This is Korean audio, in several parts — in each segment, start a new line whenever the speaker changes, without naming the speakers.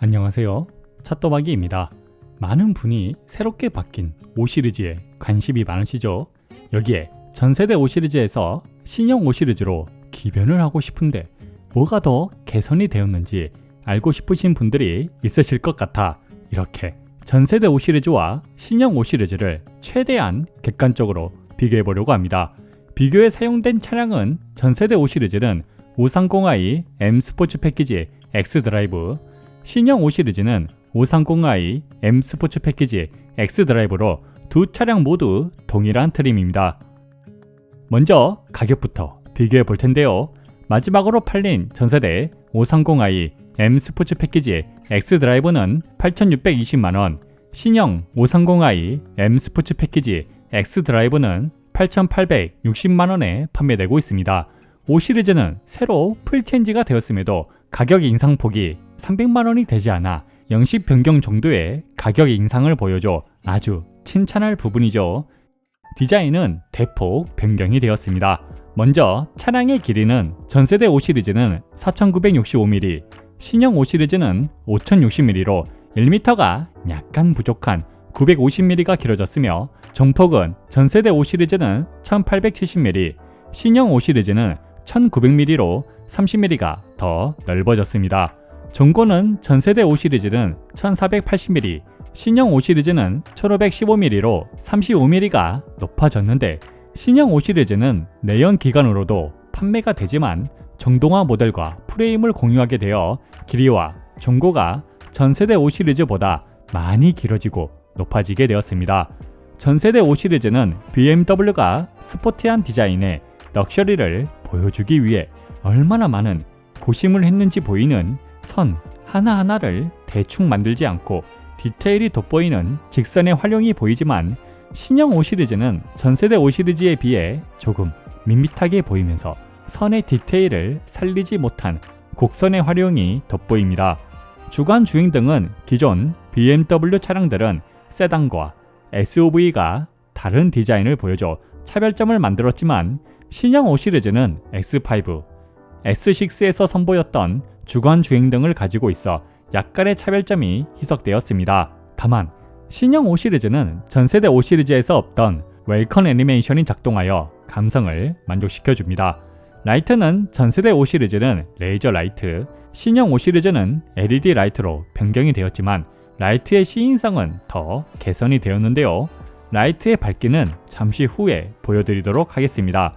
안녕하세요. 찻도박이입니다. 많은 분이 새롭게 바뀐 5 시리즈에 관심이 많으시죠? 여기에 전세대 5 시리즈에서 신형 5 시리즈로 기변을 하고 싶은데 뭐가 더 개선이 되었는지 알고 싶으신 분들이 있으실 것 같아 이렇게 전세대 5 시리즈와 신형 5 시리즈를 최대한 객관적으로 비교해 보려고 합니다. 비교에 사용된 차량은 전세대 5 시리즈는 530i M 스포츠 패키지 X 드라이브, 신형 5 시리즈는 530i M 스포츠 패키지 X 드라이브로 두 차량 모두 동일한 트림입니다. 먼저 가격부터 비교해 볼 텐데요. 마지막으로 팔린 전세대 530i M 스포츠 패키지 X 드라이브는 8,620만원, 신형 530i M 스포츠 패키지 X 드라이브는 8,860만원에 판매되고 있습니다. 5 시리즈는 새로 풀체인지가 되었음에도 가격 인상폭이 300만원이 되지 않아 영식 변경 정도의 가격 인상을 보여줘 아주 칭찬할 부분이죠. 디자인은 대폭 변경이 되었습니다. 먼저 차량의 길이는 전세대 5 시리즈는 4,965mm, 신형 5 시리즈는 5,060mm로 1m가 약간 부족한 950mm가 길어졌으며 정폭은 전세대 5 시리즈는 1,870mm, 신형 5 시리즈는 1900mm로 30mm가 더 넓어졌습니다. 전고는 전세대 5 시리즈는 1480mm, 신형 5 시리즈는 1515mm로 35mm가 높아졌는데 신형 5 시리즈는 내연 기관으로도 판매가 되지만 정동화 모델과 프레임을 공유하게 되어 길이와 전고가 전세대 5 시리즈보다 많이 길어지고 높아지게 되었습니다. 전세대 5 시리즈는 BMW가 스포티한 디자인에 럭셔리를 보여주기 위해 얼마나 많은 고심을 했는지 보이는 선 하나하나를 대충 만들지 않고 디테일이 돋보이는 직선의 활용이 보이지만 신형 5 시리즈는 전세대 5 시리즈에 비해 조금 밋밋하게 보이면서 선의 디테일을 살리지 못한 곡선의 활용이 돋보입니다. 주간 주행등은 기존 BMW 차량들은 세단과 SUV가 다른 디자인을 보여줘 차별점을 만들었지만 신형 5 시리즈는 X5, S6에서 선보였던 주간 주행등을 가지고 있어 약간의 차별점이 희석되었습니다. 다만 신형 5 시리즈는 전세대 5 시리즈에서 없던 웰컴 애니메이션이 작동하여 감성을 만족시켜줍니다. 라이트는 전세대 5 시리즈는 레이저 라이트, 신형 5 시리즈는 LED 라이트로 변경이 되었지만 라이트의 시인성은 더 개선이 되었는데요. 라이트의 밝기는 잠시 후에 보여드리도록 하겠습니다.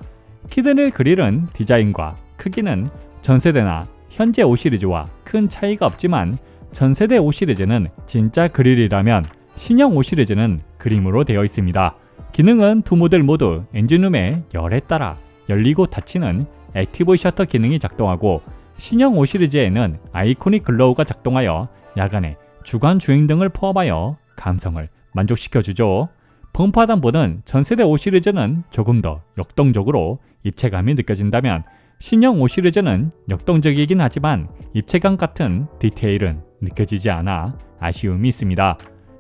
키드닐 그릴은 디자인과 크기는 전세대나 현재 5 시리즈와 큰 차이가 없지만 전세대 5 시리즈는 진짜 그릴이라면 신형 5 시리즈는 그림으로 되어 있습니다. 기능은 두 모델 모두 엔진룸의 열에 따라 열리고 닫히는 액티브 셔터 기능이 작동하고 신형 5 시리즈에는 아이코닉 글로우가 작동하여 야간에 주간 주행등을 포함하여 감성을 만족시켜주죠. 범퍼 하단부는 전세대 5 시리즈는 조금 더 역동적으로 입체감이 느껴진다면 신형 5 시리즈는 역동적이긴 하지만 입체감 같은 디테일은 느껴지지 않아 아쉬움이 있습니다.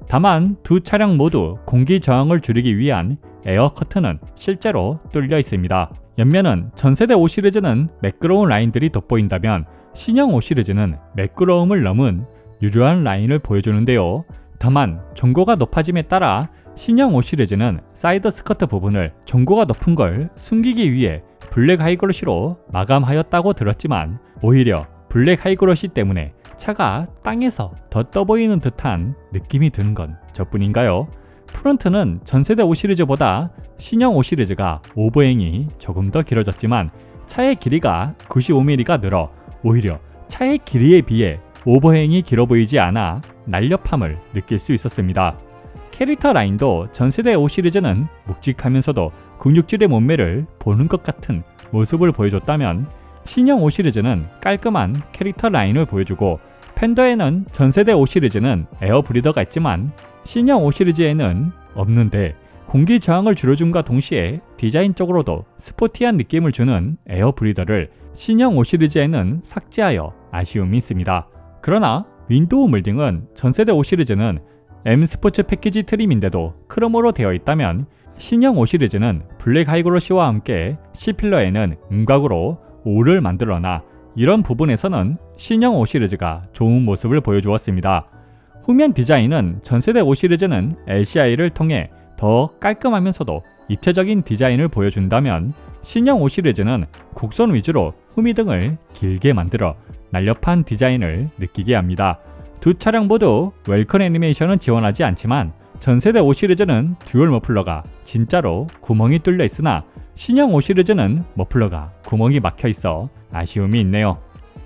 다만 두 차량 모두 공기 저항을 줄이기 위한 에어 커튼은 실제로 뚫려 있습니다. 옆면은 전세대 5 시리즈는 매끄러운 라인들이 돋보인다면 신형 5 시리즈는 매끄러움을 넘은 유려한 라인을 보여주는데요. 다만 전고가 높아짐에 따라 신형 5 시리즈는 사이드 스커트 부분을 전고가 높은 걸 숨기기 위해 블랙 하이그로시로 마감하였다고 들었지만 오히려 블랙 하이그로시 때문에 차가 땅에서 더 떠보이는 듯한 느낌이 드는 건 저뿐인가요? 프론트는 전세대 5 시리즈보다 신형 5 시리즈가 오버행이 조금 더 길어졌지만 차의 길이가 95mm가 늘어 오히려 차의 길이에 비해 오버행이 길어 보이지 않아 날렵함을 느낄 수 있었습니다. 캐릭터 라인도 전세대 5 시리즈는 묵직하면서도 근육질의 몸매를 보는 것 같은 모습을 보여줬다면 신형 5 시리즈는 깔끔한 캐릭터 라인을 보여주고 팬더에는 전세대 5 시리즈는 에어 브리더가 있지만 신형 5 시리즈에는 없는데 공기 저항을 줄여줌과 동시에 디자인적으로도 스포티한 느낌을 주는 에어 브리더를 신형 5 시리즈에는 삭제하여 아쉬움이 있습니다. 그러나 윈도우 몰딩은 전세대 5 시리즈는 M 스포츠 패키지 트림인데도 크롬으로 되어 있다면 신형 5 시리즈는 블랙 하이그로시와 함께 C필러에는 음각으로 O를 만들어놔 이런 부분에서는 신형 5 시리즈가 좋은 모습을 보여주었습니다. 후면 디자인은 전세대 5 시리즈는 LCI를 통해 더 깔끔하면서도 입체적인 디자인을 보여준다면 신형 5 시리즈는 곡선 위주로 후미등을 길게 만들어 날렵한 디자인을 느끼게 합니다. 두 차량 모두 웰컨 애니메이션은 지원하지 않지만 전세대 5 시리즈는 듀얼 머플러가 진짜로 구멍이 뚫려 있으나 신형 5 시리즈는 머플러가 구멍이 막혀 있어 아쉬움이 있네요.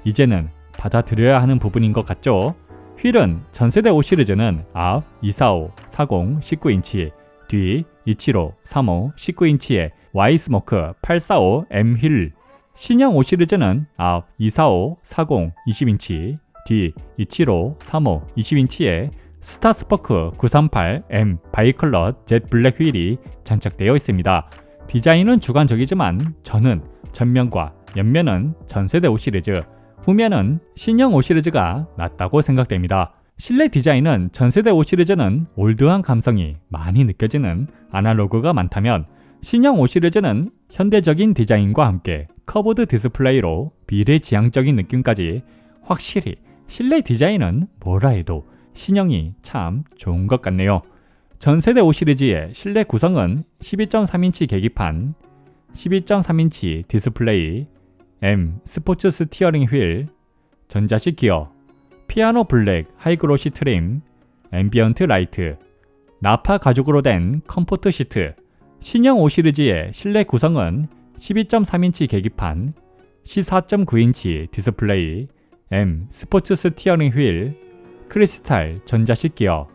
이제는 받아들여야 하는 부분인 것 같죠? 휠은 전세대 5 시리즈는 앞 245, 40, 19인치, 뒤 275, 35, 19인치의 Y스모크 845M 휠. 신형 5 시리즈는 앞 245, 40, 20인치, 뒤 275, 35, 20인치의 스타스포크 938M 바이컬러 젯 블랙 휠이 장착되어 있습니다. 디자인은 주관적이지만 저는 전면과 옆면은 전세대 5 시리즈, 후면은 신형 5 시리즈가 낫다고 생각됩니다. 실내 디자인은 전세대 5 시리즈는 올드한 감성이 많이 느껴지는 아날로그가 많다면 신형 5 시리즈는 현대적인 디자인과 함께 커브드 디스플레이로 비례지향적인 느낌까지 확실히 실내 디자인은 뭐라 해도 신형이 참 좋은 것 같네요. 전세대 5 시리즈의 실내 구성은 12.3인치 계기판, 12.3인치 디스플레이, M 스포츠 스티어링 휠, 전자식 기어, 피아노 블랙 하이그로시 트림, 앰비언트 라이트, 나파 가죽으로 된 컴포트 시트. 신형 5 시리즈의 실내 구성은 12.3인치 계기판, 14.9인치 디스플레이, M 스포츠 스티어링 휠, 크리스탈 전자식 기어,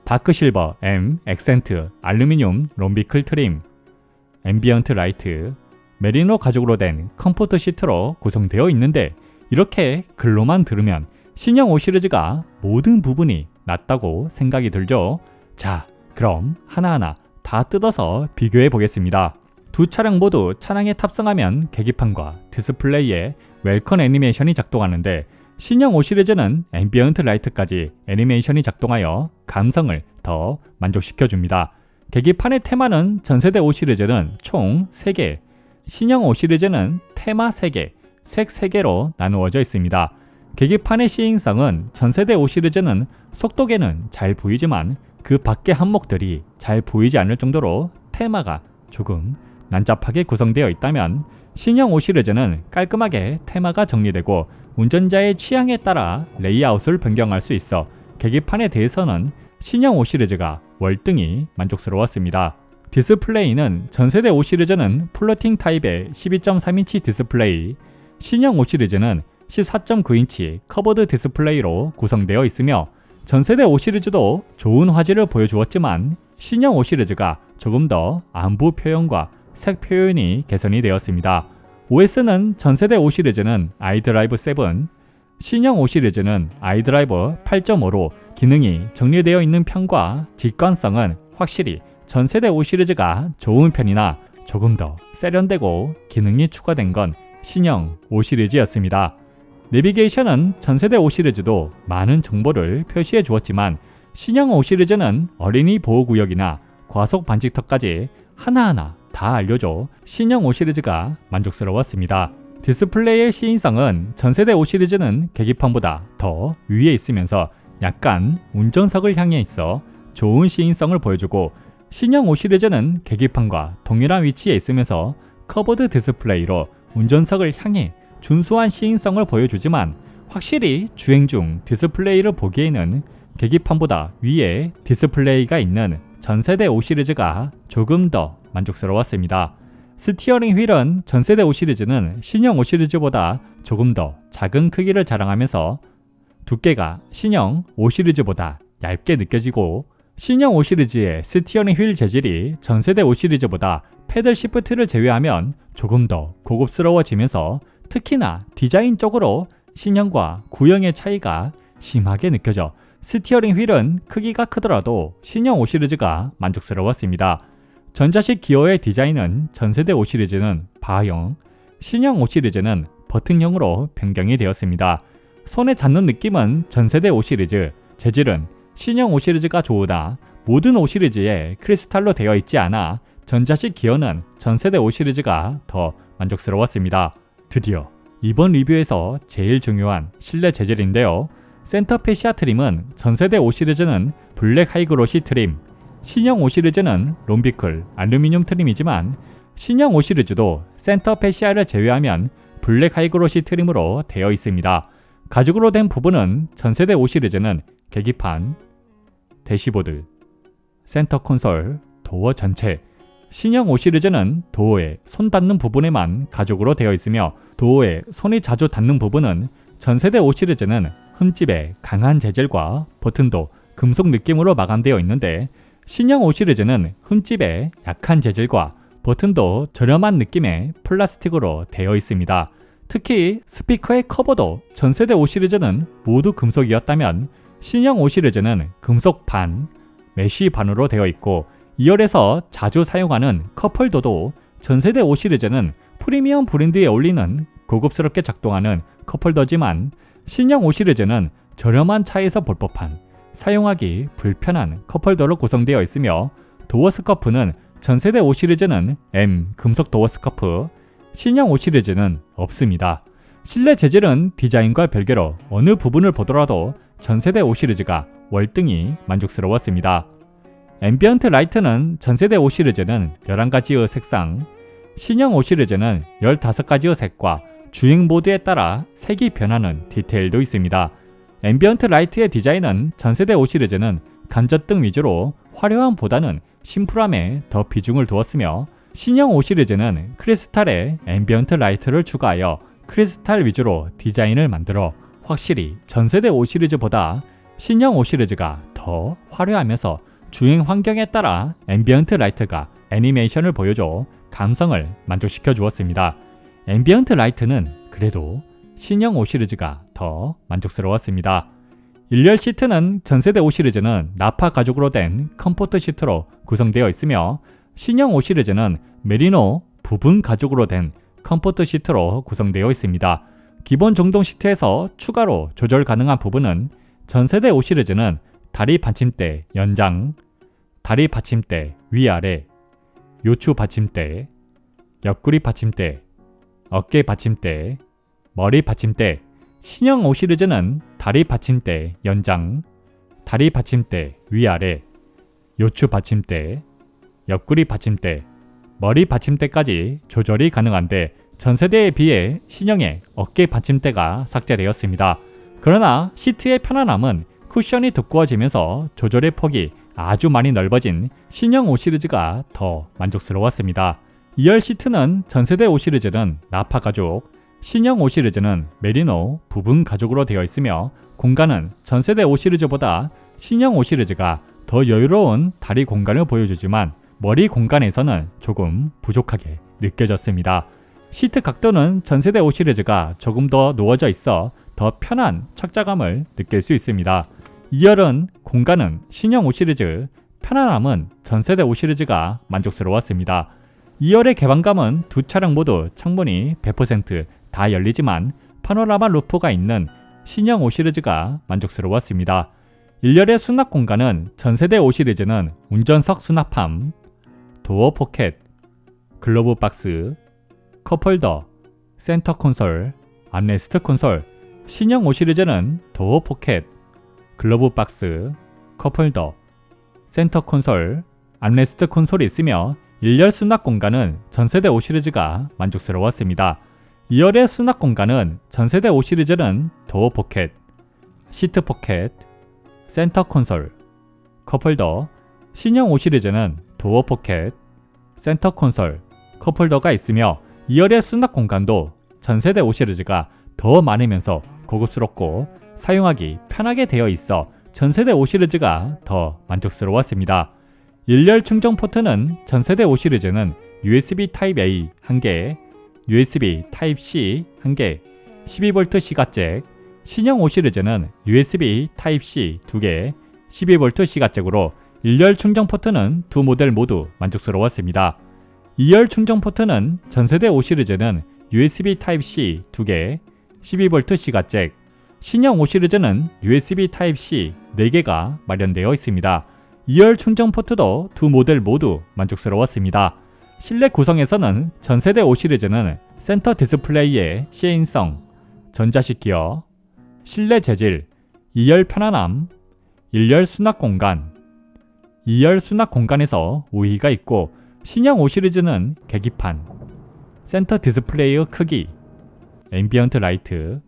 다크실버 M 액센트 알루미늄 롬비클 트림, 앰비언트 라이트, 메리노 가죽으로 된 컴포트 시트로 구성되어 있는데 이렇게 글로만 들으면 신형 5 시리즈가 모든 부분이 낫다고 생각이 들죠. 자, 그럼 하나하나 다 뜯어서 비교해 보겠습니다. 두 차량 모두 차량에 탑승하면 계기판과 디스플레이에 웰컨 애니메이션이 작동하는데 신형 5 시리즈는 앰비언트 라이트까지 애니메이션이 작동하여 감성을 더 만족시켜줍니다. 계기판의 테마는 전세대 5 시리즈는 총 3개, 신형 5 시리즈는 테마 3개, 색 3개로 나누어져 있습니다. 계기판의 시인성은 전세대 5 시리즈는 속도계는 잘 보이지만 그 밖의 항목들이 잘 보이지 않을 정도로 테마가 조금 난잡하게 구성되어 있다면 신형 5 시리즈는 깔끔하게 테마가 정리되고 운전자의 취향에 따라 레이아웃을 변경할 수 있어 계기판에 대해서는 신형 5 시리즈가 월등히 만족스러웠습니다. 디스플레이는 전세대 5 시리즈는 플로팅 타입의 12.3인치 디스플레이, 신형 5 시리즈는 14.9인치 커버드 디스플레이로 구성되어 있으며 전세대 5 시리즈도 좋은 화질을 보여주었지만 신형 5 시리즈가 조금 더 안부 표현과 색 표현이 개선이 되었습니다. OS는 전세대 5 시리즈는 iDrive 7, 신형 5 시리즈는 iDrive 8.5로 기능이 정리되어 있는 편과 직관성은 확실히 전세대 5 시리즈가 좋은 편이나 조금 더 세련되고 기능이 추가된 건 신형 5 시리즈였습니다. 내비게이션은 전세대 5 시리즈도 많은 정보를 표시해 주었지만 신형 5 시리즈는 어린이 보호구역이나 과속 반칙턱까지 하나하나 다 알려줘 신형 5 시리즈가 만족스러웠습니다. 디스플레이의 시인성은 전세대 5 시리즈는 계기판보다 더 위에 있으면서 약간 운전석을 향해 있어 좋은 시인성을 보여주고 신형 5 시리즈는 계기판과 동일한 위치에 있으면서 커버드 디스플레이로 운전석을 향해 준수한 시인성을 보여주지만 확실히 주행 중 디스플레이를 보기에는 계기판보다 위에 디스플레이가 있는 전세대 5 시리즈가 조금 더 만족스러웠습니다. 스티어링 휠은 전세대 5 시리즈는 신형 5 시리즈보다 조금 더 작은 크기를 자랑하면서 두께가 신형 5 시리즈보다 얇게 느껴지고 신형 5 시리즈의 스티어링 휠 재질이 전세대 5 시리즈보다 패들 시프트를 제외하면 조금 더 고급스러워지면서 특히나 디자인적으로 신형과 구형의 차이가 심하게 느껴져 스티어링 휠은 크기가 크더라도 신형 5 시리즈가 만족스러웠습니다. 전자식 기어의 디자인은 전세대 5 시리즈는 바형, 신형 5 시리즈는 버튼형으로 변경이 되었습니다. 손에 잡는 느낌은 전세대 5 시리즈, 재질은 신형 5 시리즈가 좋으나 모든 5 시리즈에 크리스탈로 되어 있지 않아 전자식 기어는 전세대 5 시리즈가 더 만족스러웠습니다. 드디어 이번 리뷰에서 제일 중요한 실내 재질인데요. 센터 패시아 트림은 전세대 5 시리즈는 블랙 하이그로시 트림, 신형 5 시리즈는 롬비클 알루미늄 트림이지만 신형 5 시리즈도 센터 패시아를 제외하면 블랙 하이그로시 트림으로 되어 있습니다. 가죽으로 된 부분은 전세대 5 시리즈는 계기판, 대시보드, 센터 콘솔, 도어 전체, 신형 5 시리즈는 도어에 손 닿는 부분에만 가죽으로 되어 있으며 도어에 손이 자주 닿는 부분은 전세대 5 시리즈는 흠집의 강한 재질과 버튼도 금속 느낌으로 마감되어 있는데 신형 5 시리즈는 흠집의 약한 재질과 버튼도 저렴한 느낌의 플라스틱으로 되어 있습니다. 특히 스피커의 커버도 전세대 5 시리즈는 모두 금속이었다면 신형 5 시리즈는 금속 반, 메쉬 반으로 되어 있고 2열에서 자주 사용하는 컵홀더도 전세대 5 시리즈는 프리미엄 브랜드에 어울리는 고급스럽게 작동하는 컵홀더지만 신형 5 시리즈는 저렴한 차에서 볼 법한 사용하기 불편한 컵홀더로 구성되어 있으며 도어 스커프는 전세대 5 시리즈는 M 금속 도어 스커프, 신형 5 시리즈는 없습니다. 실내 재질은 디자인과 별개로 어느 부분을 보더라도 전세대 5 시리즈가 월등히 만족스러웠습니다. 앰비언트 라이트는 전세대 5 시리즈는 11가지의 색상, 신형 5 시리즈는 15가지의 색과 주행 모드에 따라 색이 변하는 디테일도 있습니다. 앰비언트 라이트의 디자인은 전세대 5 시리즈는 간접등 위주로 화려함보다는 심플함에 더 비중을 두었으며 신형 5 시리즈는 크리스탈에 앰비언트 라이트를 추가하여 크리스탈 위주로 디자인을 만들어 확실히 전세대 5 시리즈보다 신형 5 시리즈가 더 화려하면서 주행 환경에 따라 앰비언트 라이트가 애니메이션을 보여줘 감성을 만족시켜 주었습니다. 앰비언트 라이트는 그래도 신형 5 시리즈가 더 만족스러웠습니다. 1열 시트는 전세대 5 시리즈는 나파 가죽으로 된 컴포트 시트로 구성되어 있으며 신형 5 시리즈는 메리노 부분 가죽으로 된 컴포트 시트로 구성되어 있습니다. 기본 정동 시트에서 추가로 조절 가능한 부분은 전세대 5 시리즈는 다리 받침대 연장, 다리 받침대 위아래, 요추 받침대, 옆구리 받침대, 어깨 받침대, 머리 받침대, 신형 5 시리즈는 다리 받침대 연장, 다리 받침대 위아래, 요추 받침대, 옆구리 받침대, 머리 받침대까지 조절이 가능한데 전세대에 비해 신형의 어깨 받침대가 삭제되었습니다. 그러나 시트의 편안함은 쿠션이 두꺼워지면서 조절의 폭이 아주 많이 넓어진 신형 5 시리즈가 더 만족스러웠습니다. 2열 시트는 전세대 5 시리즈는 나파 가죽, 신형 5 시리즈는 메리노 부분 가죽으로 되어 있으며 공간은 전세대 5 시리즈보다 신형 5 시리즈가 더 여유로운 다리 공간을 보여주지만 머리 공간에서는 조금 부족하게 느껴졌습니다. 시트 각도는 전세대 5 시리즈가 조금 더 누워져 있어 더 편한 착자감을 느낄 수 있습니다. 2열은 공간은 신형 5 시리즈, 편안함은 전세대 5 시리즈가 만족스러웠습니다. 2열의 개방감은 두 차량 모두 창문이 100% 다 열리지만 파노라마 루프가 있는 신형 5 시리즈가 만족스러웠습니다. 1열의 수납 공간은 전세대 5 시리즈는 운전석 수납함, 도어 포켓, 글러브 박스, 컵홀더, 센터 콘솔, 암레스트 콘솔, 신형 5 시리즈는 도어 포켓, 글러브 박스, 컵홀더, 센터 콘솔, 암레스트 콘솔이 있으며 1열 수납 공간은 전세대 5 시리즈가 만족스러웠습니다. 2열의 수납 공간은 전세대 5 시리즈는 도어 포켓, 시트 포켓, 센터 콘솔, 컵홀더, 신형 5 시리즈는 도어 포켓, 센터 콘솔, 컵홀더가 있으며 2열의 수납 공간도 전세대 5 시리즈가 더 많으면서 고급스럽고 사용하기 편하게 되어 있어 전세대 5 시리즈가 더 만족스러웠습니다. 1열 충전 포트는 전세대 5 시리즈는 USB 타입-A 1개, USB 타입-C 1개, 12V C가잭, 신형 5 시리즈는 USB 타입-C 2개, 12V C가잭으로 1열 충전 포트는 두 모델 모두 만족스러웠습니다. 2열 충전 포트는 전세대 5 시리즈는 USB 타입-C 2개, 12V C가잭, 신형 5 시리즈는 USB 타입-C 4개가 마련되어 있습니다. 2열 충전 포트도 두 모델 모두 만족스러웠습니다. 실내 구성에서는 전세대 5 시리즈는 센터 디스플레이의 시인성, 전자식 기어, 실내 재질, 2열 편안함, 1열 수납 공간, 2열 수납 공간에서 우위가 있고 신형 5 시리즈는 계기판, 센터 디스플레이의 크기, 앰비언트 라이트,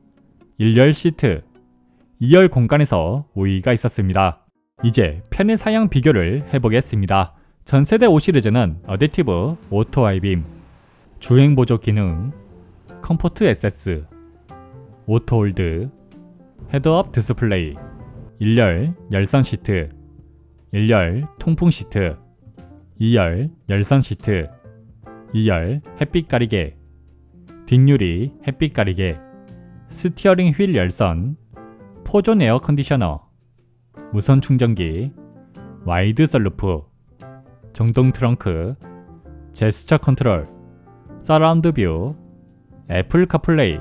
1열 시트, 2열 공간에서 우위가 있었습니다. 이제 편의 사양 비교를 해보겠습니다. 전세대 5 시리즈는 어댑티브 오토 하이빔, 주행 보조 기능, 컴포트 액세스, 오토 홀드, 헤드업 디스플레이, 1열 열선 시트, 1열 통풍 시트, 2열 열선 시트, 2열 햇빛 가리개, 뒷유리 햇빛 가리개, 스티어링 휠 열선, 포존 에어 컨디셔너, 무선 충전기, 와이드 썬루프, 정동 트렁크, 제스처 컨트롤, 서라운드 뷰, 애플 카플레이,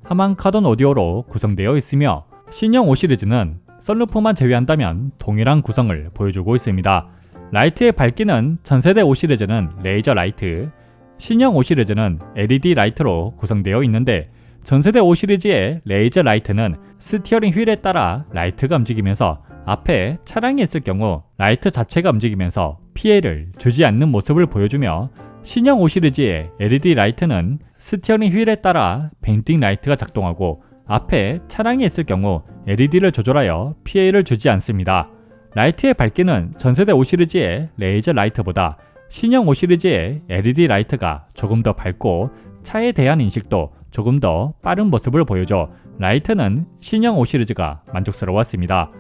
하만 카돈 오디오로 구성되어 있으며 신형 5 시리즈는 썬루프만 제외한다면 동일한 구성을 보여주고 있습니다. 라이트의 밝기는 전세대 5 시리즈는 레이저 라이트, 신형 5 시리즈는 LED 라이트로 구성되어 있는데 전세대 5 시리즈의 레이저 라이트는 스티어링 휠에 따라 라이트가 움직이면서 앞에 차량이 있을 경우 라이트 자체가 움직이면서 피해를 주지 않는 모습을 보여주며 신형 5 시리즈의 LED 라이트는 스티어링 휠에 따라 벤팅 라이트가 작동하고 앞에 차량이 있을 경우 LED를 조절하여 피해를 주지 않습니다. 라이트의 밝기는 전세대 5 시리즈의 레이저 라이트보다 신형 5 시리즈의 LED 라이트가 조금 더 밝고 차에 대한 인식도 조금 더 빠른 모습을 보여줘 라이트는 신형 5 시리즈가 만족스러웠습니다.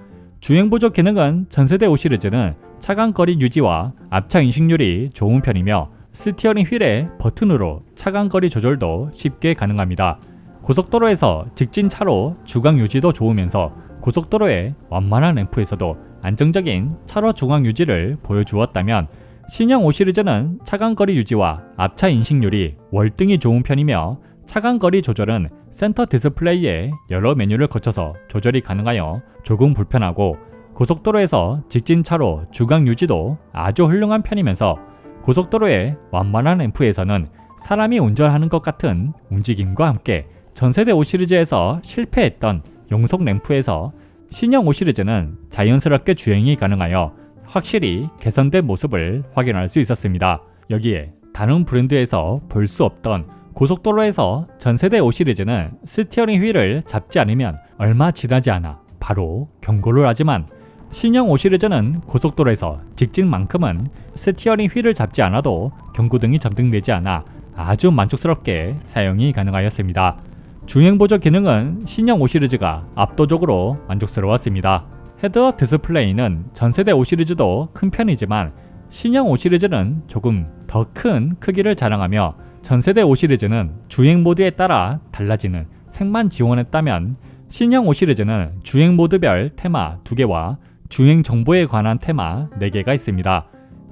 주행보조 기능은 전세대 5 시리즈는 차간거리 유지와 앞차 인식률이 좋은 편이며 스티어링 휠의 버튼으로 차간거리 조절도 쉽게 가능합니다. 고속도로에서 직진 차로 주강 유지도 좋으면서 고속도로의 완만한 램프에서도 안정적인 차로 중앙 유지를 보여주었다면 신형 5 시리즈는 차간거리 유지와 앞차 인식률이 월등히 좋은 편이며 차간거리 조절은 센터 디스플레이에 여러 메뉴를 거쳐서 조절이 가능하여 조금 불편하고 고속도로에서 직진 차로 주강 유지도 아주 훌륭한 편이면서 고속도로의 완만한 램프에서는 사람이 운전하는 것 같은 움직임과 함께 전세대 5 시리즈에서 실패했던 용속 램프에서 신형 5 시리즈는 자연스럽게 주행이 가능하여 확실히 개선된 모습을 확인할 수 있었습니다. 여기에 다른 브랜드에서 볼 수 없던 고속도로에서 전세대 5 시리즈는 스티어링 휠을 잡지 않으면 얼마 지나지 않아 바로 경고를 하지만 신형 5 시리즈는 고속도로에서 직진만큼은 스티어링 휠을 잡지 않아도 경고등이 점등되지 않아 아주 만족스럽게 사용이 가능하였습니다. 주행보조 기능은 신형 5 시리즈가 압도적으로 만족스러웠습니다. 헤드업 디스플레이는 전세대 5 시리즈도 큰 편이지만 신형 5 시리즈는 조금 더 큰 크기를 자랑하며 전세대 5 시리즈는 주행 모드에 따라 달라지는 색만 지원했다면 신형 5 시리즈는 주행 모드별 테마 2개와 주행 정보에 관한 테마 4개가 있습니다.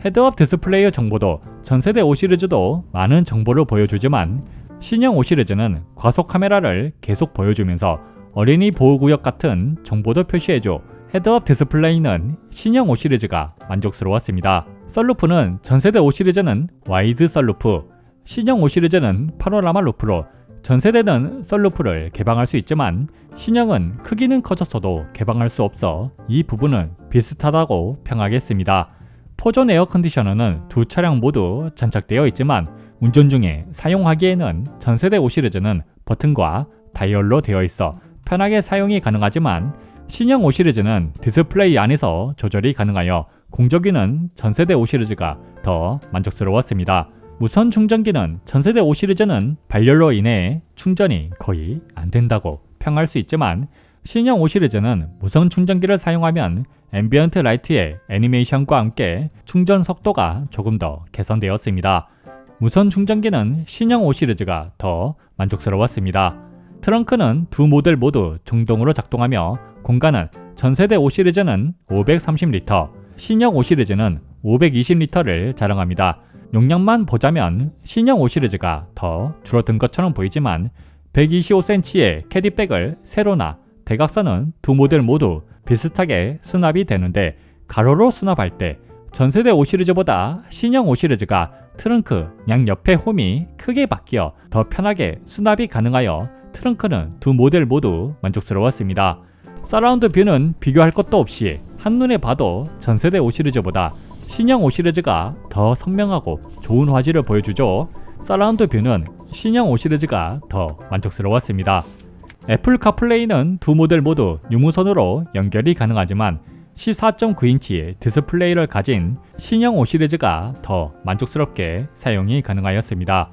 헤드업 디스플레이의 정보도 전세대 5 시리즈도 많은 정보를 보여주지만 신형 5 시리즈는 과속 카메라를 계속 보여주면서 어린이 보호구역 같은 정보도 표시해줘 헤드업 디스플레이는 신형 5 시리즈가 만족스러웠습니다. 썬루프는 전세대 5 시리즈는 와이드 썬루프, 신형 5 시리즈는 파노라마 루프로 전세대는 썬루프를 개방할 수 있지만 신형은 크기는 커졌어도 개방할 수 없어 이 부분은 비슷하다고 평하겠습니다. 포존 에어 컨디셔너는 두 차량 모두 장착되어 있지만 운전 중에 사용하기에는 전세대 5 시리즈는 버튼과 다이얼로 되어 있어 편하게 사용이 가능하지만 신형 5 시리즈는 디스플레이 안에서 조절이 가능하여 공조기는 전세대 5 시리즈가 더 만족스러웠습니다. 무선 충전기는 전세대 5 시리즈는 발열로 인해 충전이 거의 안 된다고 평할 수 있지만 신형 5 시리즈는 무선 충전기를 사용하면 앰비언트 라이트의 애니메이션과 함께 충전 속도가 조금 더 개선되었습니다. 무선 충전기는 신형 5 시리즈가 더 만족스러웠습니다. 트렁크는 두 모델 모두 중동으로 작동하며 공간은 전세대 5 시리즈는 530리터, 신형 5 시리즈는 520리터를 자랑합니다. 용량만 보자면 신형 5 시리즈가 더 줄어든 것처럼 보이지만 125cm의 캐디백을 세로나 대각선은 두 모델 모두 비슷하게 수납이 되는데 가로로 수납할 때 전세대 5 시리즈보다 신형 5 시리즈가 트렁크 양옆에 홈이 크게 바뀌어 더 편하게 수납이 가능하여 트렁크는 두 모델 모두 만족스러웠습니다. 서라운드 뷰는 비교할 것도 없이 한눈에 봐도 전세대 5 시리즈보다 신형 5 시리즈가 더 선명하고 좋은 화질을 보여주죠. 서라운드 뷰는 신형 5 시리즈가 더 만족스러웠습니다. 애플 카플레이는 두 모델 모두 유무선으로 연결이 가능하지만 14.9인치 디스플레이를 가진 신형 5 시리즈가 더 만족스럽게 사용이 가능하였습니다.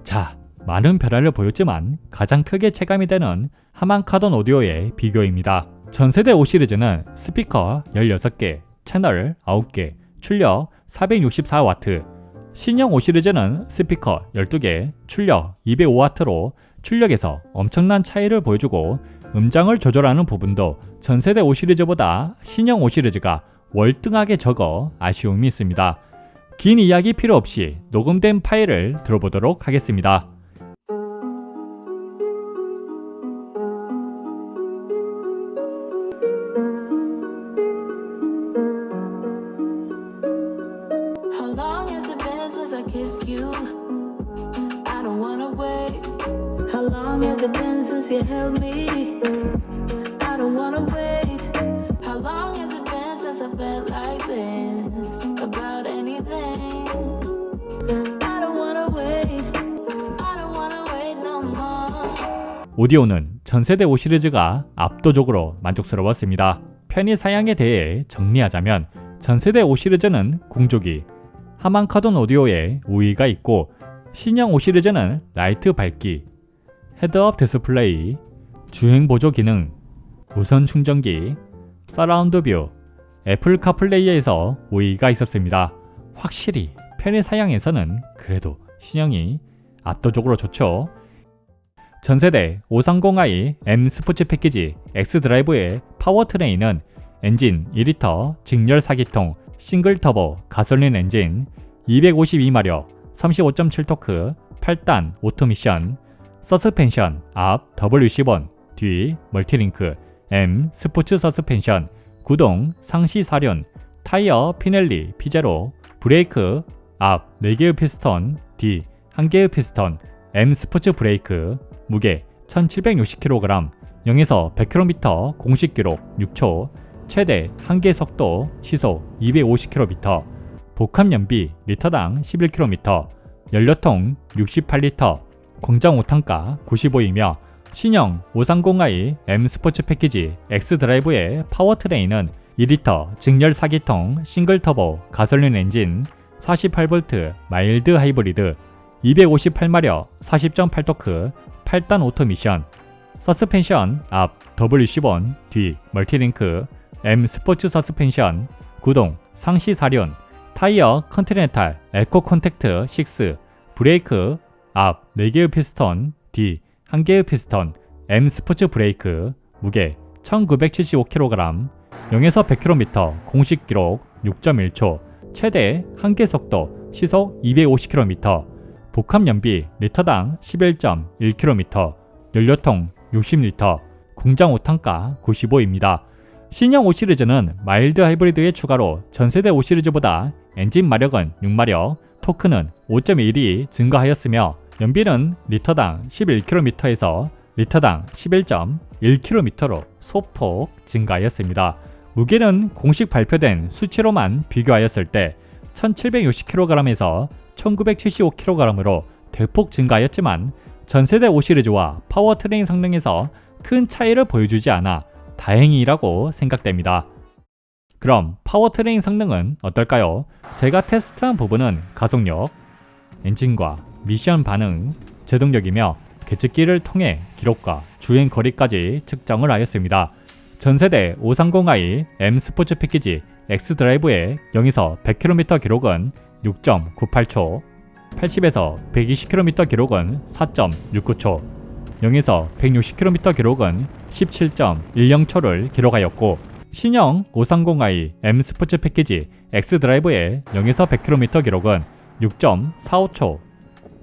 자, 많은 변화를 보였지만 가장 크게 체감이 되는 하만카돈 오디오의 비교입니다. 전세대 5 시리즈는 스피커 16개, 채널 9개, 출력 464W, 신형 5 시리즈는 스피커 12개, 출력 205W로 출력에서 엄청난 차이를 보여주고 음장을 조절하는 부분도 전세대 5 시리즈보다 신형 5 시리즈가 월등하게 적어 아쉬움이 있습니다. 긴 이야기 필요 없이 녹음된 파일을 들어보도록 하겠습니다.
How long has it been since I kissed you? I don't wanna wait. How long has it been since you held me? I don't wanna wait. How long has it been since I felt like this about anything? I don't wanna wait. I don't wanna wait no more.
오디오는 전세대 5 시리즈가 압도적으로 만족스러웠습니다. 편의 사양에 대해 정리하자면 전세대 5 시리즈는 공조기, 하만카돈 오디오에 우위가 있고 신형 5 시리즈는 라이트 밝기, 헤드업 디스플레이, 주행 보조 기능, 무선 충전기, 서라운드 뷰, 애플 카플레이에서 우위가 있었습니다. 확실히 편의 사양에서는 그래도 신형이 압도적으로 좋죠. 전세대 530i M 스포츠 패키지 X 드라이브의 파워트레인은 엔진 2리터 직렬 4기통 싱글 터보 가솔린 엔진, 252마력, 35.7토크, 8단 오토미션, 서스펜션 앞 WC1, 뒤 멀티링크, M 스포츠 서스펜션, 구동 상시 사륜, 타이어 피넬리 P0, 브레이크 앞 4개의 피스톤, 뒤 1개의 피스톤, M 스포츠 브레이크, 무게 1760kg, 0에서 100km 공식 기록 6초, 최대 한계 속도 시속 250km, 복합 연비 리터당 11km, 연료통 68리터, 공장 5탄가 95이며 신형 530i M 스포츠 패키지 X 드라이브의 파워트레인은 2리터 직렬 4기통 싱글 터보 가솔린 엔진, 48V 마일드 하이브리드, 258마력 40.8토크 8단 오토미션, 서스펜션 앞 WC1, 뒤 멀티링크, M 스포츠 서스펜션, 구동 상시 사륜, 타이어 컨티넨탈 에코 콘택트 6, 브레이크 앞 4개의 피스톤, 뒤 1개의 피스톤, M 스포츠 브레이크, 무게 1975kg, 0에서 100km 공식 기록 6.1초, 최대 한계 속도 시속 250km, 복합 연비 리터당 11.1km, 연료통 60리터, 공장 5탄가 95입니다. 신형 5 시리즈는 마일드 하이브리드의 추가로 전세대 5 시리즈보다 엔진 마력은 6마력, 토크는 5.1이 증가하였으며 연비는 리터당 11km에서 리터당 11.1km로 소폭 증가하였습니다. 무게는 공식 발표된 수치로만 비교하였을 때 1760kg에서 1975kg으로 대폭 증가하였지만 전세대 5 시리즈와 파워트레인 성능에서 큰 차이를 보여주지 않아 다행이라고 생각됩니다. 그럼 파워트레인 성능은 어떨까요? 제가 테스트한 부분은 가속력, 엔진과 미션 반응, 제동력이며 계측기를 통해 기록과 주행 거리까지 측정을 하였습니다. 전세대 530i M 스포츠 패키지 X 드라이브의 0에서 100km 기록은 6.98초, 80에서 120km 기록은 4.69초, 0에서 160km 기록은 17.10초를 기록하였고 신형 530i M 스포츠 패키지 X 드라이브의 0에서 100km 기록은 6.45초,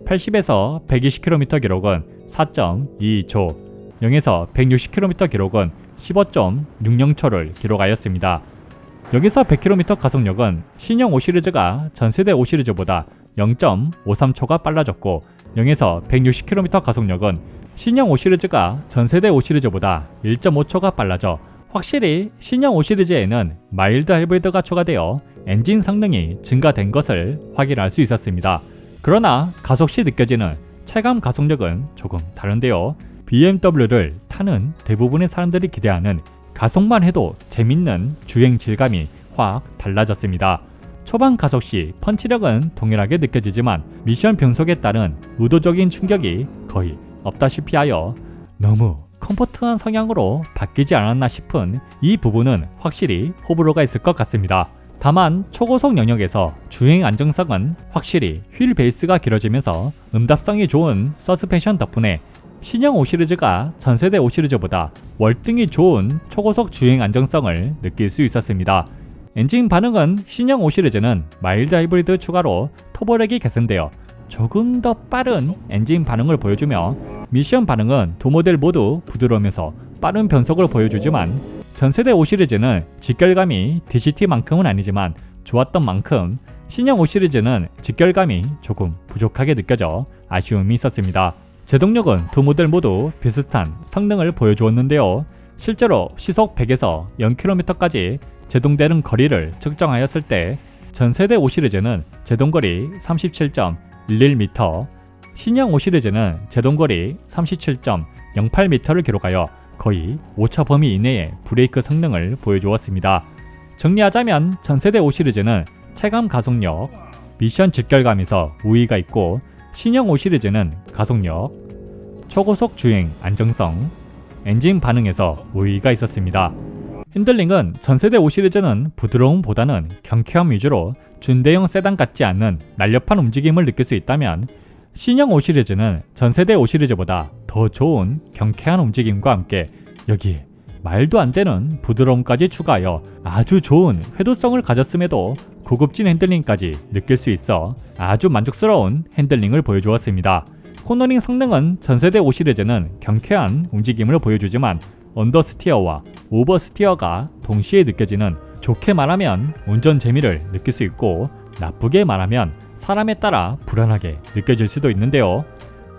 80에서 120km 기록은 4.22초, 0에서 160km 기록은 15.60초를 기록하였습니다. 여기서 100km 가속력은 신형 5 시리즈가 전세대 5 시리즈보다 0.53초가 빨라졌고 0에서 160km 가속력은 신형 5 시리즈가 전세대 5 시리즈보다 1.5초가 빨라져 확실히 신형 5 시리즈에는 마일드 하이브리드가 추가되어 엔진 성능이 증가된 것을 확인할 수 있었습니다. 그러나 가속 시 느껴지는 체감 가속력은 조금 다른데요. BMW를 타는 대부분의 사람들이 기대하는 가속만 해도 재밌는 주행 질감이 확 달라졌습니다. 초반 가속 시 펀치력은 동일하게 느껴지지만 미션 변속에 따른 의도적인 충격이 거의 없다시피 하여 너무 컴포트한 성향으로 바뀌지 않았나 싶은 이 부분은 확실히 호불호가 있을 것 같습니다. 다만 초고속 영역에서 주행 안정성은 확실히 휠 베이스가 길어지면서 음답성이 좋은 서스펜션 덕분에 신형 5 시리즈가 전세대 5 시리즈보다 월등히 좋은 초고속 주행 안정성을 느낄 수 있었습니다. 엔진 반응은 신형 5 시리즈는 마일드 하이브리드 추가로 터보렉이 개선되어 조금 더 빠른 엔진 반응을 보여주며 미션 반응은 두 모델 모두 부드러우면서 빠른 변속을 보여주지만 전세대 5 시리즈는 직결감이 DCT만큼은 아니지만 좋았던 만큼 신형 5 시리즈는 직결감이 조금 부족하게 느껴져 아쉬움이 있었습니다. 제동력은 두 모델 모두 비슷한 성능을 보여주었는데요. 실제로 시속 100에서 0km까지 제동되는 거리를 측정하였을 때 전세대 5 시리즈는 제동거리 37.11m, 신형 5 시리즈는 제동거리 37.08m를 기록하여 거의 오차 범위 이내의 브레이크 성능을 보여주었습니다. 정리하자면 전세대 5 시리즈는 체감 가속력, 미션 직결감에서 우위가 있고 신형 5 시리즈는 가속력, 초고속 주행 안정성, 엔진 반응에서 우위가 있었습니다. 핸들링은 전세대 5 시리즈는 부드러움보다는 경쾌함 위주로 준대형 세단 같지 않은 날렵한 움직임을 느낄 수 있다면 신형 5 시리즈는 전세대 5 시리즈보다 더 좋은 경쾌한 움직임과 함께 여기에 말도 안 되는 부드러움까지 추가하여 아주 좋은 회도성을 가졌음에도 고급진 핸들링까지 느낄 수 있어 아주 만족스러운 핸들링을 보여주었습니다. 코너링 성능은 전세대 5 시리즈는 경쾌한 움직임을 보여주지만 언더스티어와 오버스티어가 동시에 느껴지는, 좋게 말하면 운전 재미를 느낄 수 있고 나쁘게 말하면 사람에 따라 불안하게 느껴질 수도 있는데요.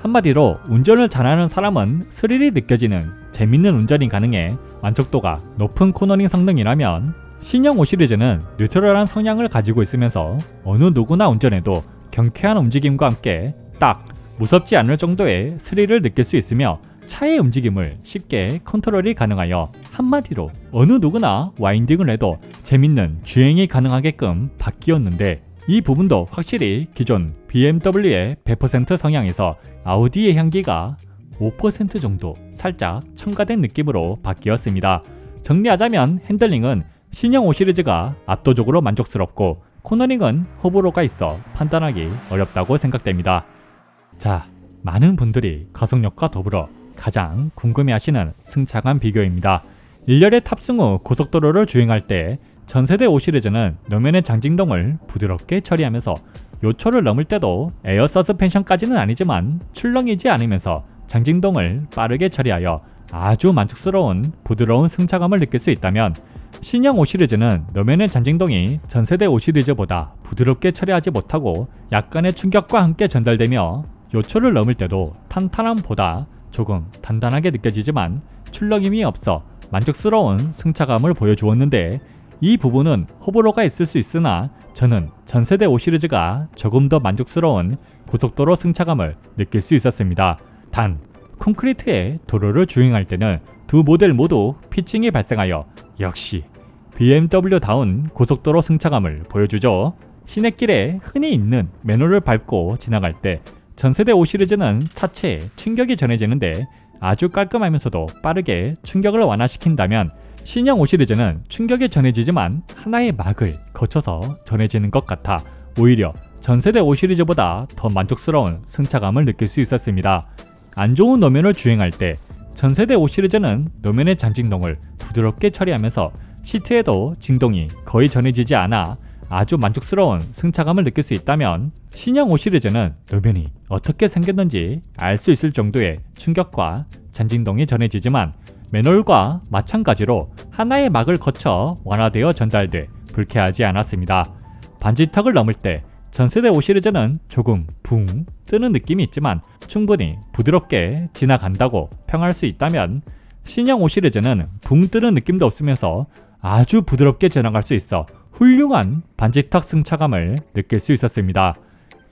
한마디로 운전을 잘하는 사람은 스릴이 느껴지는 재밌는 운전이 가능해 만족도가 높은 코너링 성능이라면 신형 5 시리즈는 뉴트럴한 성향을 가지고 있으면서 어느 누구나 운전해도 경쾌한 움직임과 함께 딱 무섭지 않을 정도의 스릴을 느낄 수 있으며 차의 움직임을 쉽게 컨트롤이 가능하여 한마디로 어느 누구나 와인딩을 해도 재밌는 주행이 가능하게끔 바뀌었는데 이 부분도 확실히 기존 BMW의 100% 성향에서 아우디의 향기가 5% 정도 살짝 첨가된 느낌으로 바뀌었습니다. 정리하자면 핸들링은 신형 5 시리즈가 압도적으로 만족스럽고 코너링은 호불호가 있어 판단하기 어렵다고 생각됩니다. 자, 많은 분들이 가속력과 더불어 가장 궁금해하시는 승차감 비교입니다. 1열의 탑승 후 고속도로를 주행할 때 전세대 5 시리즈는 노면의 장진동을 부드럽게 처리하면서 요초를 넘을 때도 에어 서스펜션까지는 아니지만 출렁이지 않으면서 장진동을 빠르게 처리하여 아주 만족스러운 부드러운 승차감을 느낄 수 있다면 신형 5 시리즈는 노면의 장진동이 전세대 5 시리즈보다 부드럽게 처리하지 못하고 약간의 충격과 함께 전달되며 요초를 넘을 때도 탄탄함보다 조금 단단하게 느껴지지만 출렁임이 없어 만족스러운 승차감을 보여주었는데 이 부분은 호불호가 있을 수 있으나 저는 전세대 5 시리즈가 조금 더 만족스러운 고속도로 승차감을 느낄 수 있었습니다. 단, 콘크리트의 도로를 주행할 때는 두 모델 모두 피칭이 발생하여 역시 BMW다운 고속도로 승차감을 보여주죠. 시내길에 흔히 있는 맨홀을 밟고 지나갈 때 전세대 5 시리즈는 차체에 충격이 전해지는데 아주 깔끔하면서도 빠르게 충격을 완화시킨다면 신형 5 시리즈는 충격이 전해지지만 하나의 막을 거쳐서 전해지는 것 같아 오히려 전세대 5 시리즈보다 더 만족스러운 승차감을 느낄 수 있었습니다. 안 좋은 노면을 주행할 때 전세대 5 시리즈는 노면의 장진동을 부드럽게 처리하면서 시트에도 진동이 거의 전해지지 않아 아주 만족스러운 승차감을 느낄 수 있다면 신형 5 시리즈는 노면이 어떻게 생겼는지 알 수 있을 정도의 충격과 잔진동이 전해지지만 맨홀과 마찬가지로 하나의 막을 거쳐 완화되어 전달돼 불쾌하지 않았습니다. 반지턱을 넘을 때 전세대 5 시리즈는 조금 붕 뜨는 느낌이 있지만 충분히 부드럽게 지나간다고 평할 수 있다면 신형 5 시리즈는 붕 뜨는 느낌도 없으면서 아주 부드럽게 지나갈 수 있어 훌륭한 반지턱 승차감을 느낄 수 있었습니다.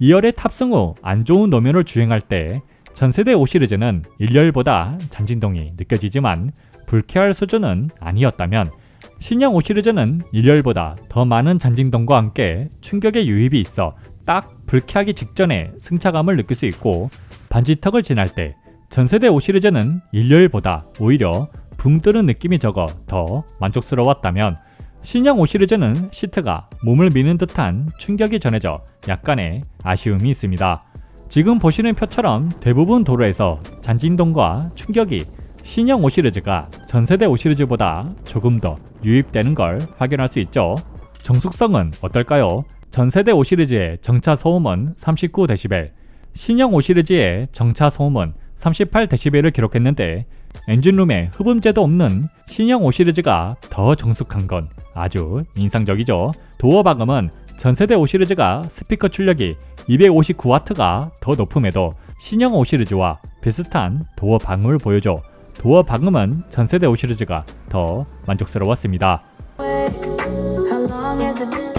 2열에 탑승 후 안 좋은 노면을 주행할 때 전세대 5 시리즈는 1열보다 잔진동이 느껴지지만 불쾌할 수준은 아니었다면 신형 5 시리즈는 1열보다 더 많은 잔진동과 함께 충격의 유입이 있어 딱 불쾌하기 직전에 승차감을 느낄 수 있고 반지턱을 지날 때 전세대 5 시리즈는 1열보다 오히려 붕 뜨는 느낌이 적어 더 만족스러웠다면 신형 5 시리즈는 시트가 몸을 미는 듯한 충격이 전해져 약간의 아쉬움이 있습니다. 지금 보시는 표처럼 대부분 도로에서 잔진동과 충격이 신형 5 시리즈가 전세대 5 시리즈보다 조금 더 유입되는 걸 확인할 수 있죠. 정숙성은 어떨까요? 전세대 5 시리즈의 정차 소음은 39dB, 신형 5 시리즈의 정차 소음은 38dB를 기록했는데 엔진룸에 흡음재도 없는 신형 5 시리즈가 더 정숙한 건 아주 인상적이죠. 도어 방음은 전세대 5 시리즈가 스피커 출력이 259W가 더 높음에도 신형 5 시리즈와 비슷한 도어 방음을 보여줘 도어 방음은 전세대 5 시리즈가 더 만족스러웠습니다.
How long has it been?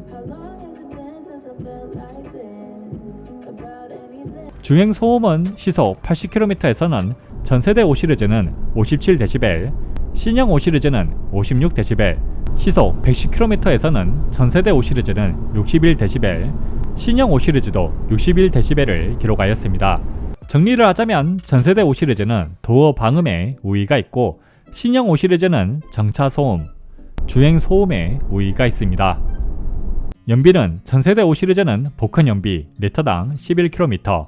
How long has it been since I felt like this? About anything?
주행 소음은 시속 80km에서는 전세대 5 시리즈는 57dB, 신형 5 시리즈는 56dB, 시속 110km에서는 전세대 5 시리즈는 61dB, 신형 5 시리즈도 61dB를 기록하였습니다. 정리를 하자면 전세대 5 시리즈는 도어 방음에 우위가 있고 신형 5 시리즈는 정차 소음, 주행 소음에 우위가 있습니다. 연비는 전세대 5 시리즈는 복합 연비 리터당 11km,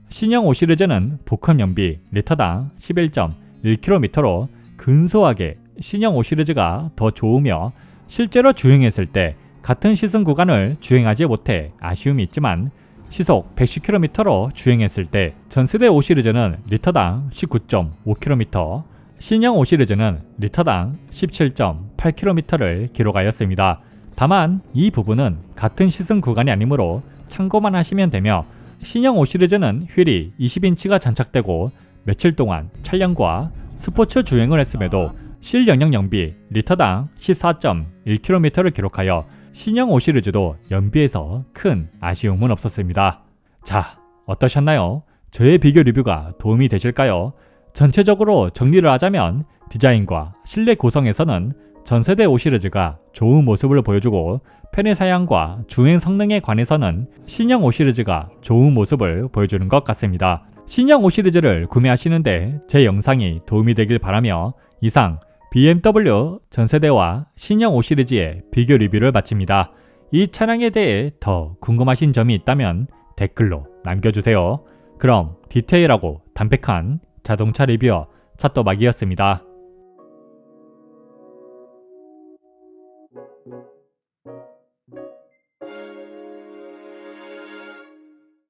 신형 5 시리즈는 복합 연비 리터당 11.1km로 근소하게 신형 5 시리즈가 더 좋으며 실제로 주행했을 때 같은 시승 구간을 주행하지 못해 아쉬움이 있지만 시속 110km로 주행했을 때 전세대 5 시리즈는 리터당 19.5km, 신형 5 시리즈는 리터당 17.8km를 기록하였습니다. 다만 이 부분은 같은 시승 구간이 아니므로 참고만 하시면 되며 신형 5 시리즈는 휠이 20인치가 장착되고 며칠 동안 촬영과 스포츠 주행을 했음에도 실연령 연비 리터당 14.1km를 기록하여 신형 5 시리즈도 연비에서 큰 아쉬움은 없었습니다. 자, 어떠셨나요? 저의 비교 리뷰가 도움이 되실까요? 전체적으로 정리를 하자면 디자인과 실내 구성에서는 전세대 5 시리즈가 좋은 모습을 보여주고 편의 사양과 주행 성능에 관해서는 신형 5 시리즈가 좋은 모습을 보여주는 것 같습니다. 신형 5 시리즈를 구매하시는데 제 영상이 도움이 되길 바라며 이상 BMW 전세대와 신형 5 시리즈의 비교 리뷰를 마칩니다. 이 차량에 대해 더 궁금하신 점이 있다면 댓글로 남겨주세요. 그럼 디테일하고 담백한 자동차 리뷰어 차또박이었습니다.